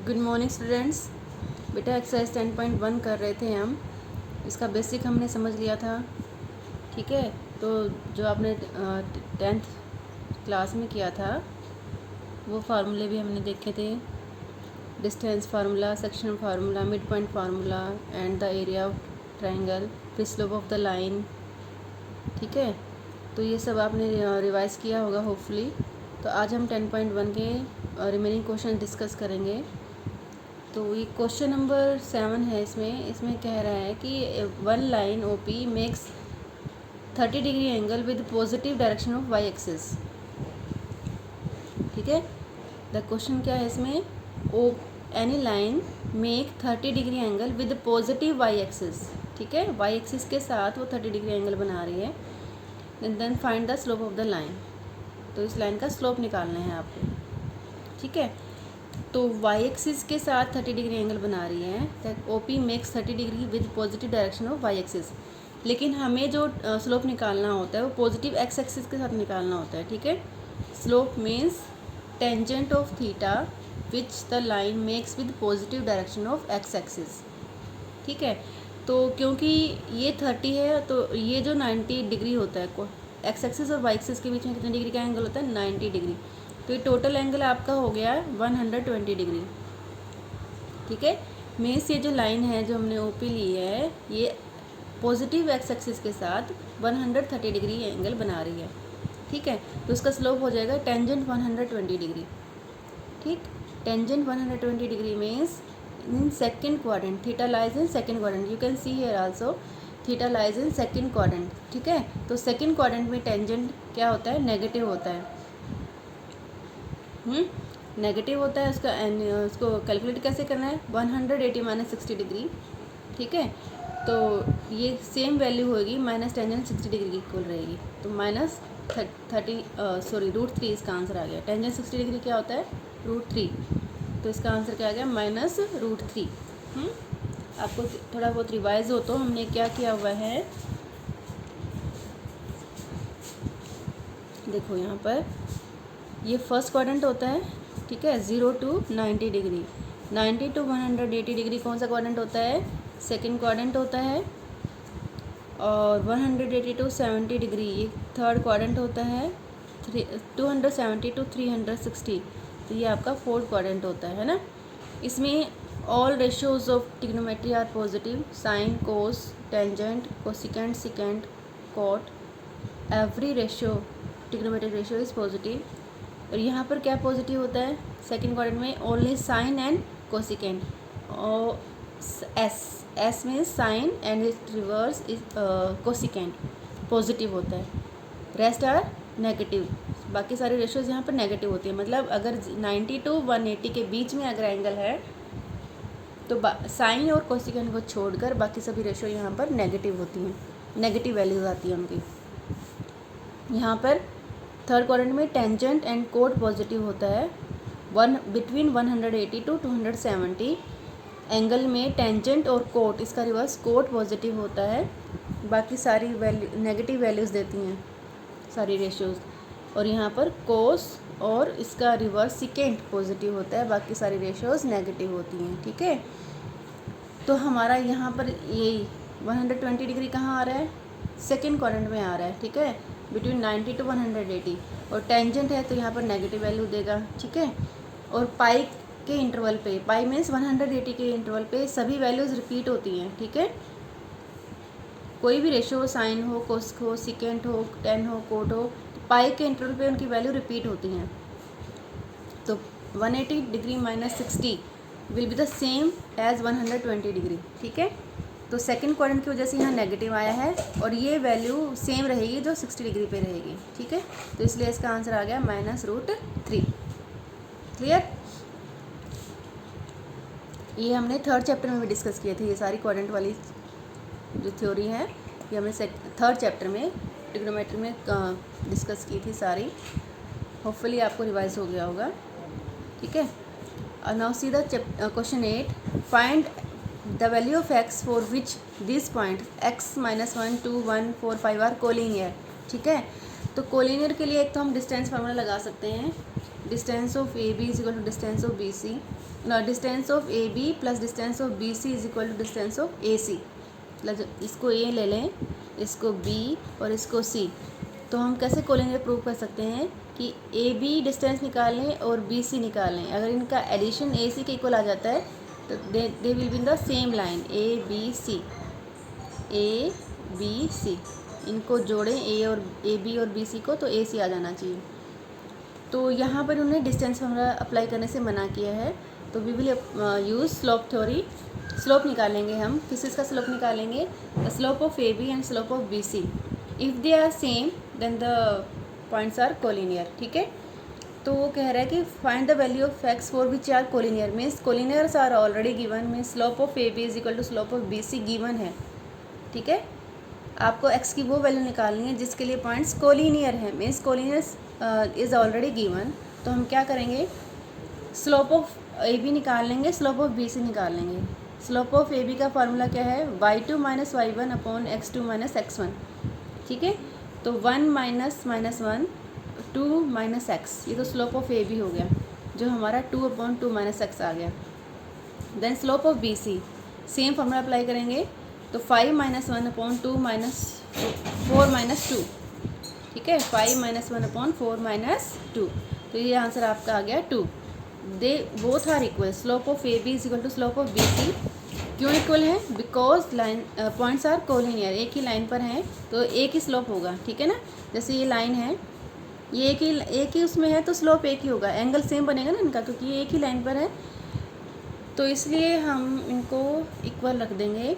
Good morning students. बेटा exercise 10.1 कर रहे थे हम। इसका बेसिक हमने समझ लिया था, ठीक है। तो जो आपने 10th क्लास में किया था वो फार्मूले भी हमने देखे थे। Distance formula, section formula, mid point formula and the area of triangle, फिर स्लोप ऑफ द लाइन, ठीक है। तो ये सब आपने रिवाइज़ किया होगा होपफुली। तो आज हम 10.1 के रिमेनिंग क्वेश्चन डिस्कस करेंगे। तो ये क्वेश्चन नंबर 7 है। इसमें कह रहा है कि one line O P makes 30 degree angle with positive direction of y axis, ठीक है। द क्वेश्चन क्या है इसमें, O any line make 30 degree angle with positive y axis, ठीक है। वाई एक्सिस के साथ वो 30 डिग्री एंगल बना रही है। Then find the slope of the line. तो इस लाइन का स्लोप निकालना है आपको, ठीक है। तो वाई एक्सिस के साथ 30 डिग्री एंगल बना रही है, that O P makes 30 degree with positive direction of y axis. लेकिन हमें जो स्लोप निकालना होता है वो पॉजिटिव एक्स एक्सिस के साथ निकालना होता है, ठीक है। Slope means tangent of theta which the line makes with positive direction of x axis, ठीक है। तो क्योंकि ये 30 है तो ये जो 90 डिग्री होता है, एक्स एक्सिस और वाई एक्सिस के बीच में कितने डिग्री का एंगल होता है, 90 डिग्री। तो ये टोटल एंगल आपका हो गया 120 डिग्री, ठीक है। मीन्स ये जो लाइन है जो हमने ओपी ली है ये पॉजिटिव एक्स एक्सिस के साथ 130 डिग्री एंगल बना रही है, ठीक है। तो उसका स्लोप हो जाएगा टेंजेंट 120 डिग्री, ठीक। Tangent 120 degree means in second quadrant, theta lies in second quadrant, you can see here also theta lies in second quadrant, ठीक है। तो सेकेंड क्वाड्रेंट में टेंजेंट क्या होता है, नेगेटिव होता है, नेगेटिव होता है। उसको कैलकुलेट कैसे करना है, 180 माइनस 60 डिग्री, ठीक है। तो ये सेम वैल्यू होगी माइनस टेंजेंट 60 डिग्री की इक्वल रहेगी। तो माइनस √3 इसका आंसर आ गया। टेंजेंट 60 डिग्री क्या होता है, √3। तो इसका आंसर क्या आ गया, माइनस √3। आपको थोड़ा बहुत रिवाइज हो तो हमने क्या किया हुआ है, देखो यहाँ पर ये फर्स्ट क्वाड्रेंट होता है, ठीक है। 0 to 90 डिग्री, 90 to 180 डिग्री कौन सा क्वाड्रेंट होता है, सेकंड क्वाड्रेंट होता है। और 180 to 70 डिग्री ये थर्ड क्वाड्रेंट होता है। 270 to 360 तो ये आपका फोर्थ क्वाड्रेंट होता है ना। इसमें all ratios of trigonometry are positive, sine, cos, tangent, cosecant, secant, cot, every ratio trigonometric ratio is positive. और यहाँ पर क्या पॉजिटिव होता है, सेकंड क्वाड्रेंट में ओनली साइन एंड कोसिकेंट। और S means sine and it reverse is cosecant positive होता है, रेस्ट आर नेगेटिव। बाकी सारी रेशियोज यहाँ पर नेगेटिव होती है। मतलब अगर 90 to 180 के बीच में अगर एंगल है तो साइन और कोसिकेंट को छोड़कर बाकी सभी रेशियो यहाँ पर नेगेटिव होती हैं, नेगेटिव वैल्यूज आती हैं उनकी। यहाँ पर थर्ड क्वाड्रेंट में टेंजेंट एंड कोट पॉजिटिव होता है, बिटवीन 180 to 270 एंगल में टेंजेंट और कोट, इसका रिवर्स कोट पॉजिटिव होता है। बाकी सारी वैल्यू नेगेटिव वैल्यूज़ देती हैं सारी रेशियोज। और यहाँ पर कोस और इसका रिवर्स सिकेंट पॉजिटिव होता है, बाकी सारी रेशियोज नेगेटिव होती हैं, ठीक है। तो हमारा यहाँ पर ये 120 डिग्री कहाँ आ रहा है, सेकेंड क्वाड्रेंट में आ रहा है, ठीक है, बिटवीन 90 to 180। और टेंजेंट है तो यहाँ पर नेगेटिव वैल्यू देगा, ठीक है। और पाई के इंटरवल पे, पाई मीन्स 180 के इंटरवल पे सभी वैल्यूज़ रिपीट होती हैं, ठीक है। कोई भी रेशियो हो, साइन हो, कोस हो, सिकेंट हो, टेन हो, कोट हो, पाई के इंटरवल पे उनकी वैल्यू रिपीट होती हैं। तो 180 degree minus 60 will be the same as 120 degree, ठीक है। तो सेकंड क्वाड्रेंट की वजह से यहाँ नेगेटिव आया है और ये वैल्यू सेम रहेगी जो 60 डिग्री पे रहेगी, ठीक है। तो इसलिए इसका आंसर आ गया -√3। क्लियर। ये हमने थर्ड चैप्टर में भी डिस्कस किए थे। ये सारी क्वाड्रेंट वाली जो थ्योरी है ये हमने थर्ड चैप्टर में ट्रिग्नोमेट्री में डिस्कस की थी सारी। होपफुली आपको रिवाइज हो गया होगा, ठीक है। Now see the question 8, find the value of x for which this point x -1 2 1 4 5 are collinear, ठीक है। तो कोलिनियर के लिए एक तो हम डिस्टेंस फार्मूला लगा सकते हैं, distance of A B is equal to distance of B C, distance of A B plus distance of B C is equal to distance of A C. मतलब इसको ए ले लें, इसको बी और इसको सी, तो हम कैसे कोलिनियर प्रूव कर सकते हैं कि ए बी डिस्टेंस निकाल लें और बी सी निकाल लें। अगर इनका एडिशन ए सी के इक्वल आ जाता है तो they will be in the same line A B C, A B C, इनको जोड़ें ए बी और बी सी को, तो ए सी आ जाना चाहिए। तो यहाँ पर उन्होंने डिस्टेंस फॉर्मूला अप्लाई करने से मना किया है, तो we will use slope theory. Slope निकालेंगे हम, किस चीज़ का स्लोप निकालेंगे? The slope of A B and slope of B C, if they are same then the points are collinear. ठीक है, तो वो कह रहा है कि find the value of x for which are collinear, means collinears are already given, means slope of A B is equal to slope of B C given है। ठीक है, आपको एक्स की वो वैल्यू निकालनी है जिसके लिए पॉइंट्स कोलिनियर हैं, मीन्स कोलिनियर्स इज़ ऑलरेडी गिवन। तो हम क्या करेंगे, स्लोप ऑफ ए बी निकाल लेंगे, स्लोप ऑफ बी सी निकाल लेंगे। स्लोप ऑफ ए बी का फार्मूला क्या है? y2 minus y1 upon x2 minus x1। ठीक है, तो 1 माइनस 1 2 माइनस एक्स, ये तो स्लोप ऑफ ए बी हो गया, जो हमारा 2 अपॉन 2 माइनस एक्स आ गया। Then slope of B C, same formula apply करेंगे, तो 5 माइनस 1 अपॉन 2 माइनस 4 माइनस 2। ठीक है, 5 माइनस 1 अपॉन 4 माइनस 2, तो ये आंसर आपका आ गया 2। They both are equal, slope of A B is equal to slope of B C. क्यों इक्वल है? Because line points are collinear, एक ही लाइन पर हैं तो एक ही स्लोप होगा। ठीक है ना, जैसे ये लाइन है, ये एक ही उसमें है तो स्लोप एक ही होगा, एंगल सेम बनेगा ना इनका, क्योंकि ये एक ही लाइन पर है, तो इसलिए हम इनको इक्वल रख देंगे,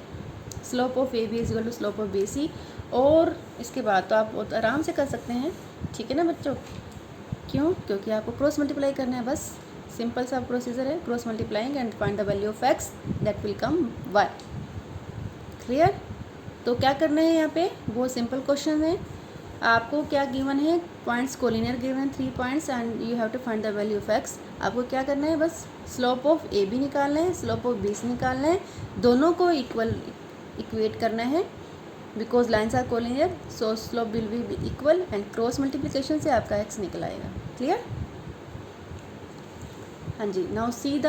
slope of A B is equal to slope of B C. और इसके बाद तो आप बहुत आराम से कर सकते हैं। ठीक है ना बच्चों, क्यों? क्योंकि आपको क्रॉस मल्टीप्लाई करना है, बस सिंपल सा प्रोसीजर है, cross multiplying and find the value of x that will come y. Clear? तो क्या करना है यहाँ पे, बहुत सिंपल क्वेश्चन है। आपको क्या गिवन है? Points collinear given 3 points and you have to find the value of x. आपको क्या करना है? बस स्लोप ऑफ ए बी निकालना है, स्लोप ऑफ बी सी निकालना है, दोनों को इक्वेट करना है, because lines are collinear, so slope will be equal and cross multiplication से आपका एक्स निकल आएगा। क्लियर? हाँ जी, now see the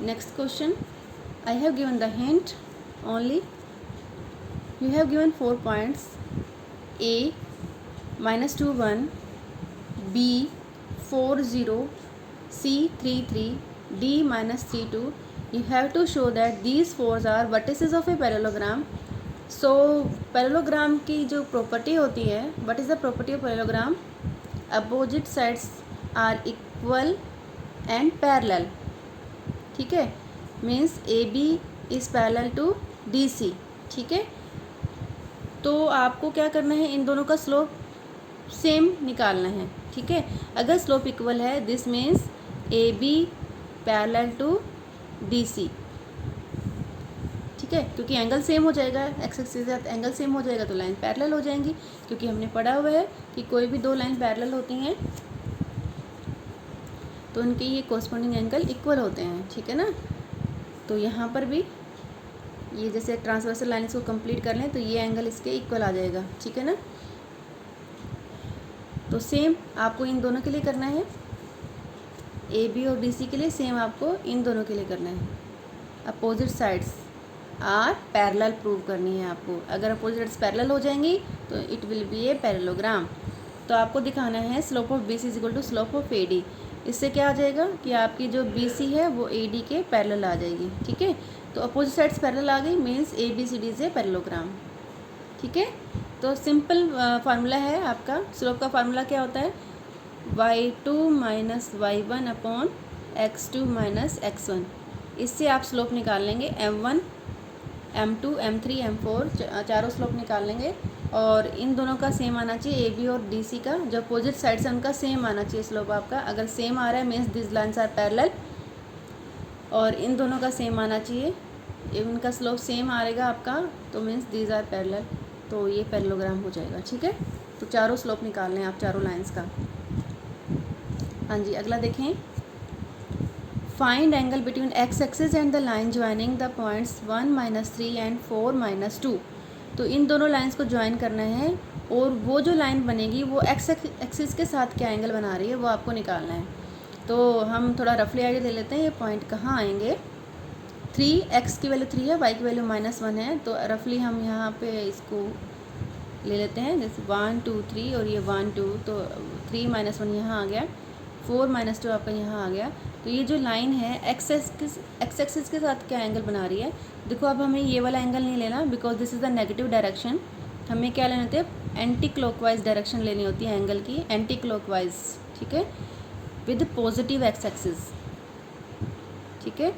next question. I have given the hint only. You have given 4 points, A -2 1, B 4 0, C 3 3, D -3 2. You have to show that these fours are vertices of a parallelogram. So parallelogram की जो property होती है, what is the property of parallelogram? Opposite sides are equal and parallel. ठीक है, means AB is parallel to DC. ठीक है, तो आपको क्या करना है, इन दोनों का स्लोप सेम निकालना है। ठीक है, अगर स्लोप इक्वल है this means A B parallel to D C. ठीक है, क्योंकि एंगल सेम हो जाएगा, एक्स एक्सिस के साथ एंगल सेम हो जाएगा तो लाइन पैरेलल हो जाएंगी, क्योंकि हमने पढ़ा हुआ है कि कोई भी दो लाइन पैरेलल होती हैं तो उनके ये कोरस्पॉन्डिंग एंगल इक्वल होते हैं। ठीक है ना, तो यहाँ पर भी ये जैसे ट्रांसवर्सल लाइन इसको कंप्लीट कर लें तो ये एंगल इसके इक्वल आ जाएगा। ठीक है ना, तो सेम आपको इन दोनों के लिए करना है, ए बी और डी सी के लिए सेम आपको इन दोनों के लिए करना है। Opposite sides are parallel prove करनी है आपको। अगर अपोजिट साइड्स पैरेलल हो जाएंगी तो it will be a parallelogram. तो आपको दिखाना है slope of B C is equal to slope of A D. इससे क्या आ जाएगा कि आपकी जो बी सी है वो ए डी के पैरेलल आ जाएगी। ठीक है, तो अपोजिट साइड्स पैरेलल आ गई, means A B C D is a parallelogram. ठीक है, तो सिंपल फार्मूला है आपका। स्लोप का फार्मूला क्या होता है? y2 minus y1 upon x2 minus x1। इससे आप स्लोप निकाल लेंगे, m1 m2 m3 m4 चारों स्लोप निकाल लेंगे, और इन दोनों का सेम आना चाहिए, ए बी और डी सी का जो अपोजिट साइड से उनका सेम आना चाहिए स्लोप आपका। अगर सेम आ रहा है means this lines are parallel, और इन दोनों का सेम आना चाहिए, इनका स्लोप सेम आएगा आपका तो मीन्स दीज आर पैरेलल, तो ये पैरेललोग्राम हो जाएगा। ठीक है, तो चारों स्लोप निकाल लें आप चारों लाइंस का। हाँ जी, अगला देखें, find angle between x axis and the line joining the points 1 -3 and 4 -2। तो इन दोनों लाइंस को ज्वाइन करना है, और वो जो लाइन बनेगी वो एक्स एक्सिस के साथ क्या एंगल बना रही है वो आपको निकालना है। तो हम थोड़ा रफली आइडिया ले लेते हैं ये पॉइंट कहाँ आएंगे। 3x की वैल्यू 3 है, y की वैल्यू -1 है, तो रफली हम यहाँ पे इसको ले लेते हैं, जैसे 1 2 3 और ये 1 2, तो 3 -1 यहाँ आ गया, 4 -2 आपका यहाँ आ गया। तो ये जो लाइन है एक्स एक्सिस के साथ क्या एंगल बना रही है, देखो अब हमें ये वाला एंगल नहीं लेना, because this is the negative direction. हमें क्या लेने होते हैं, एंटी क्लॉकवाइज डायरेक्शन लेनी होती है एंगल की, एंटी क्लॉकवाइज, ठीक है, विद पॉजिटिव एक्स एक्सिस, ठीक है।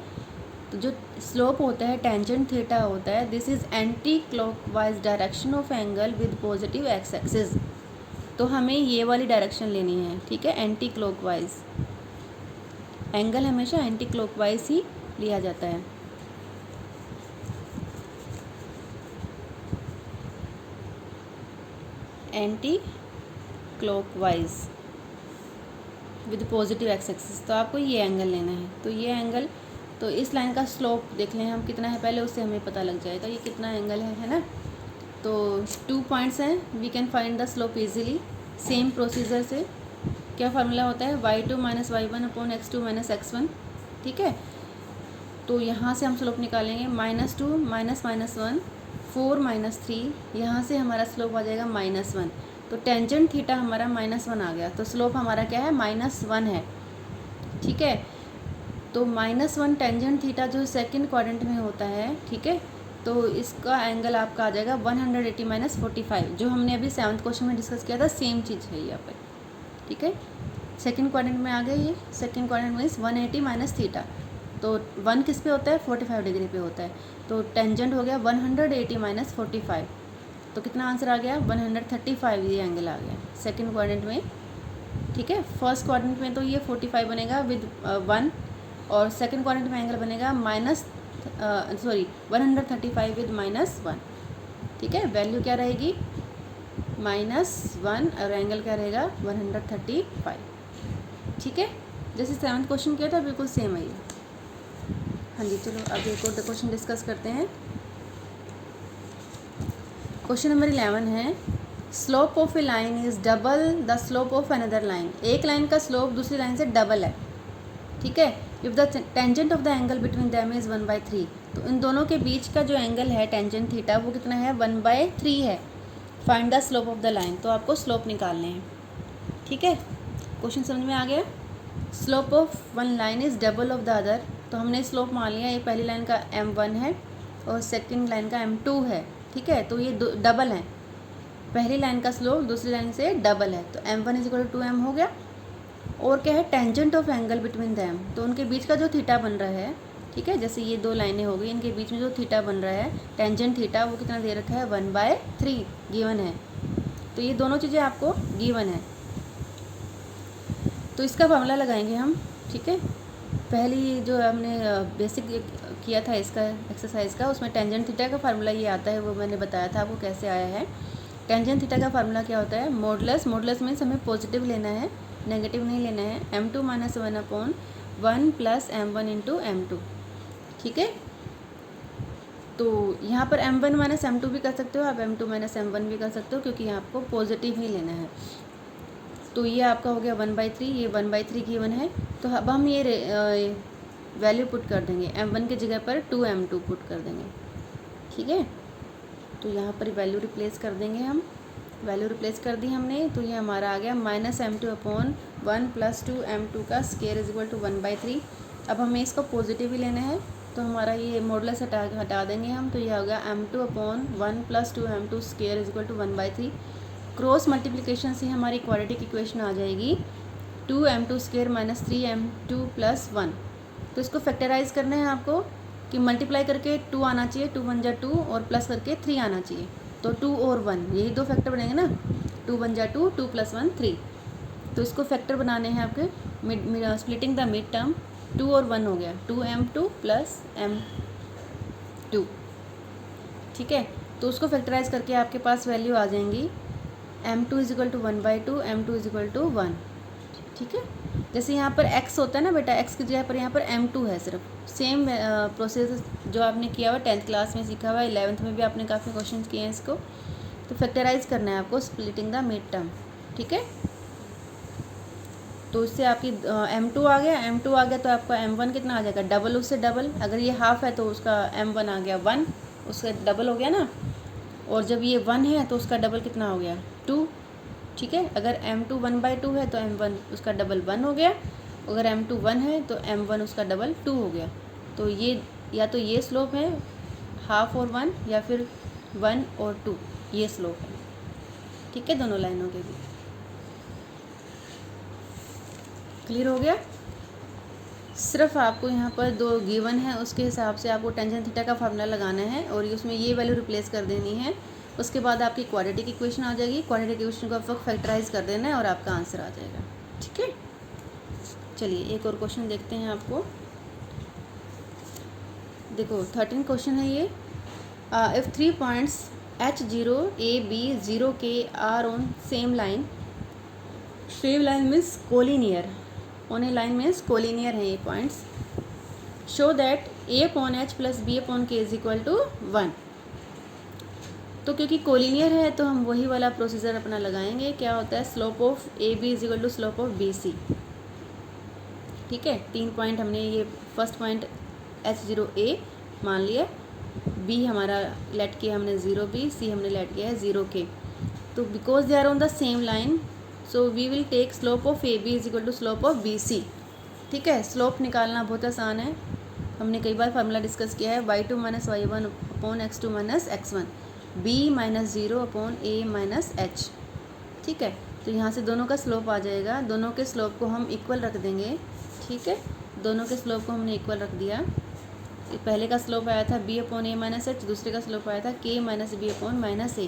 तो जो स्लोप होता है टेंजेंट थीटा होता है, this is anti clockwise direction of angle with positive x axis. तो हमें ये वाली डायरेक्शन लेनी है, ठीक है, एंटी क्लॉकवाइज। एंगल हमेशा एंटी क्लॉकवाइज ही लिया जाता है। Anti clockwise with positive x axis, तो आपको ये एंगल लेना है। तो ये एंगल, तो इस लाइन का स्लोप देख लें हम कितना है पहले, उससे हमें पता लग जाएगा ये कितना एंगल है ना। तो 2 पॉइंट्स हैं, we can find the slope easily. Same procedure से क्या फार्मूला होता है, y2 - y1 upon x2 - x1, ठीक है। तो यहाँ से हम स्लोप निकालेंगे, -2 -1 4 -3, यहाँ से हमारा स्लोप आ जाएगा -1। तो टेंजेंट थीटा हमारा -1 आ गया, तो स्लोप हमारा क्या है, -1 है, ठीक है। तो -1 टेंजेंट थीटा जो सेकंड क्वाड्रेंट में होता है, ठीक है, तो इसका एंगल आपका आ जाएगा 180 - 45, जो हमने अभी 7th क्वेश्चन में डिस्कस किया था, सेम चीज़ है यहाँ पर, ठीक है। सेकंड क्वाड्रेंट में आ गया ये, सेकंड क्वाड्रेंट मीन्स 180 - थीटा, तो 1 किस पे होता है, 45 डिग्री पे होता है, तो टेंजेंट हो गया 180 - 45, तो कितना आंसर आ गया, 135 ये एंगल आ गया सेकंड क्वाड्रेंट में, ठीक है। फर्स्ट क्वाड्रेंट में तो ये 45 बनेगा विद 1, और सेकंड क्वाड्रेंट में एंगल बनेगा 135 विद -1, ठीक है। वैल्यू क्या रहेगी, -1, और एंगल क्या रहेगा 135, ठीक है। जैसे 7th क्वेश्चन किया था बिल्कुल सेम है ये। हाँ जी, चलो अब एक और क्वेश्चन डिस्कस करते हैं। क्वेश्चन नंबर 11 है, slope of A line is double the slope of another line. एक लाइन का स्लोप दूसरी लाइन से डबल है, ठीक है। If the tangent of the angle between them is 1/3, तो इन दोनों के बीच का जो एंगल है टेंजेंट थीटा वो कितना है, 1/3 है। Find the slope of the line, तो आपको स्लोप निकालने हैं, ठीक है। क्वेश्चन समझ में आ गया। Slope of one line is double of the other, तो हमने स्लोप मान लिया, ये पहली लाइन का m1 है और सेकंड लाइन का m2 है, ठीक है। तो ये डबल है, पहली लाइन का स्लोप दूसरी लाइन से डबल है, तो m1 = 2m हो गया। और क्या है, tangent of angle between them, तो उनके बीच का जो थीटा बन रहा है, ठीक है, जैसे ये 2 लाइनें हो गई, इनके बीच में जो थीटा बन रहा है टेंजेंट थीटा, वो कितना दे रखा है, 1/3 गिवन है। तो ये दोनों चीज़ें आपको गिवन है, तो इसका फार्मूला लगाएंगे हम, ठीक है। पहली जो हमने बेसिक किया था इसका एक्सरसाइज का, उसमें टेंजेंट थीटा का फार्मूला ये आता है, वो मैंने बताया था आपको कैसे आया है। टेंजेंट थीटा का फार्मूला क्या होता है, मॉडुलस, मॉडुलस मीन्स हमें पॉजिटिव लेना है, नेगेटिव नहीं लेना है, m2 - 1/1 + m1 × m2, ठीक है। तो यहाँ पर m1 - m2 भी कर सकते हो आप, m2 - m1 भी कर सकते हो, क्योंकि यहाँ आपको पॉजिटिव ही लेना है। तो ये आपका हो गया 1/3, ये 1/3 गिवन है। तो अब हम ये वैल्यू पुट कर देंगे, m1 की जगह पर 2m2 पुट कर देंगे, ठीक है। तो यहाँ पर वैल्यू रिप्लेस कर देंगे हम, वैल्यू रिप्लेस कर दी हमने, तो ये हमारा आ गया -m2/1 + 2m2 का स्क्वायर = 1/3। अब हमें इसको पॉजिटिव ही लेना है, तो हमारा ये मॉडुलस हटा देंगे हम, तो ये हो गया m2/1 + 2m2 square = 1/3। Cross multiplication से हमारी क्वाड्रेटिक इक्वेशन आ जाएगी 2m2² - 3m2 + 1। तो इसको फैक्टराइज करना है आपको, कि मल्टीप्लाई करके 2 आना चाहिए, 2 × 2 और प्लस करके 3 आना चाहिए, तो 2 और 1 यही 2 फैक्टर बनेंगे ना, 2 × 2, 2 + 1 3। तो इसको फैक्टर बनाने हैं आपके, स्प्लिटिंग द मिड टर्म, 2 और 1 हो गया 2m2 + m2, ठीक है। तो उसको फैक्टराइज करके आपके पास वैल्यू आ जाएंगी m2 = 1/2, m2 = 1, ठीक है। जैसे यहाँ पर x होता है ना बेटा, x की जगह पर यहाँ पर m2 है, सिर्फ सेम प्रोसेस जो आपने किया हुआ 10th क्लास में सीखा हुआ, 11th में भी आपने काफ़ी क्वेश्चन किए हैं इसको। तो फैक्टराइज करना है आपको, स्प्लिटिंग द मिड टर्म, ठीक है। तो इससे आपकी m2 आ गया, m2 आ गया तो आपका m1 कितना आ जाएगा, डबल उससे डबल। अगर ये हाफ है तो उसका m1 आ गया 1, उसका डबल हो गया ना। और जब ये 1 है तो उसका डबल कितना हो गया 2, ठीक है। अगर m2 1/2 है तो m1 उसका डबल 1 हो गया। अगर m2 1 है तो m1 उसका डबल 2 हो गया। तो ये या तो ये स्लोप है हाफ और 1, या फिर 1 और 2, ये स्लोप है, ठीक है, दोनों लाइनों के भी। क्लियर हो गया। सिर्फ आपको यहाँ पर 2 गिवन है, उसके हिसाब से आपको टेंजेंट थीटा का फार्मूला लगाना है और उसमें ये वैल्यू रिप्लेस कर देनी है। उसके बाद आपकी क्वाड्रेटिक इक्वेशन आ जाएगी, क्वाड्रेटिक इक्वेशन को आप फैक्टराइज कर देना है और आपका आंसर आ जाएगा, ठीक है। चलिए एक और क्वेश्चन देखते हैं आपको। देखो 13 क्वेश्चन है ये। If 3 points H0 A B 0 K are on same line means collinear, on a line means collinear है ये points. Show that A/H plus B/K is equal to 1। तो क्योंकि कोलिनियर है तो हम वही वाला प्रोसीजर अपना लगाएंगे। क्या होता है, slope of AB is equal to slope of BC, ठीक है। 3 पॉइंट हमने ये फर्स्ट पॉइंट H0A मान लिया, B हमारा लेट किया हमने 0B, C हमने लेट किया है 0K। तो because they are on the same line so we will take slope of AB is equal to slope of BC, ठीक है। स्लोप निकालना बहुत आसान है, हमने कई बार फार्मूला डिस्कस किया है, y2 minus y1 upon x2 minus x1, b minus 0 upon a minus h, ठीक है। तो यहाँ से दोनों का स्लोप आ जाएगा, दोनों के स्लोप को हम इक्वल रख देंगे, ठीक है। दोनों के स्लोप को हमने इक्वल रख दिया। पहले का स्लोप आया था b upon a minus h, दूसरे का स्लोप आया था k minus b upon minus a।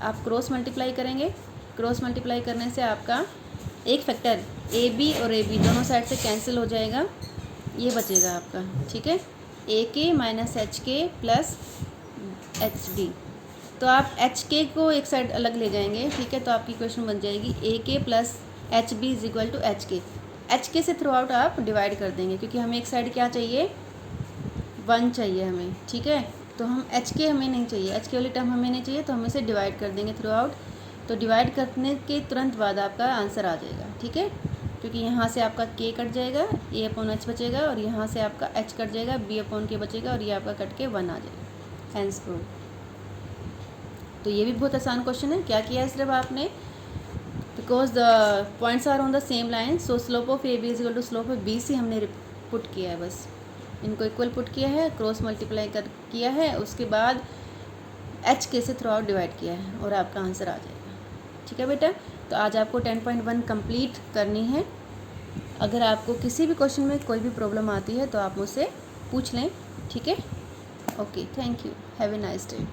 आप क्रॉस मल्टीप्लाई करेंगे, क्रॉस मल्टीप्लाई करने से आपका एक फैक्टर AB और AB दोनों साइड से कैंसिल हो जाएगा, ये बचेगा आपका, ठीक है। AK minus HK plus HB। तो आप HK को एक साइड अलग ले जाएंगे, ठीक है। तो आपकी क्वेश्चन बन जाएगी AK plus HB is equal to HK। HK से थ्रू आउट आप डिवाइड कर देंगे, क्योंकि हमें एक साइड क्या चाहिए, 1 चाहिए हमें, ठीक है। तो हम HK हमें नहीं चाहिए, HK वाली टर्म हमें नहीं चाहिए, तो हम इसे डिवाइड कर देंगे थ्रू आउट। तो डिवाइड करने के तुरंत बाद आपका आंसर आ जाएगा, ठीक है। क्योंकि यहाँ से आपका K कट जाएगा, A/H बचेगा, और यहाँ से आपका H कट जाएगा, B/K बचेगा, और ये आपका कट के 1 आ जाएगा, हैंस प्रूव। तो ये भी बहुत आसान क्वेश्चन है। क्या किया है सिर्फ आपने, because the points are on the same line so slope of AB is equal to slope of BC हमने पुट किया है, बस इनको इक्वल पुट किया है, क्रॉस मल्टीप्लाई कर किया है, उसके बाद HK से थ्रू आउट डिवाइड किया है और आपका आंसर आ जाएगा, ठीक है बेटा। तो आज आपको 10.1 कंप्लीट करनी है। अगर आपको किसी भी क्वेश्चन में कोई भी प्रॉब्लम आती है तो आप मुझसे पूछ लें, ठीक है। Okay, thank you, have a nice day.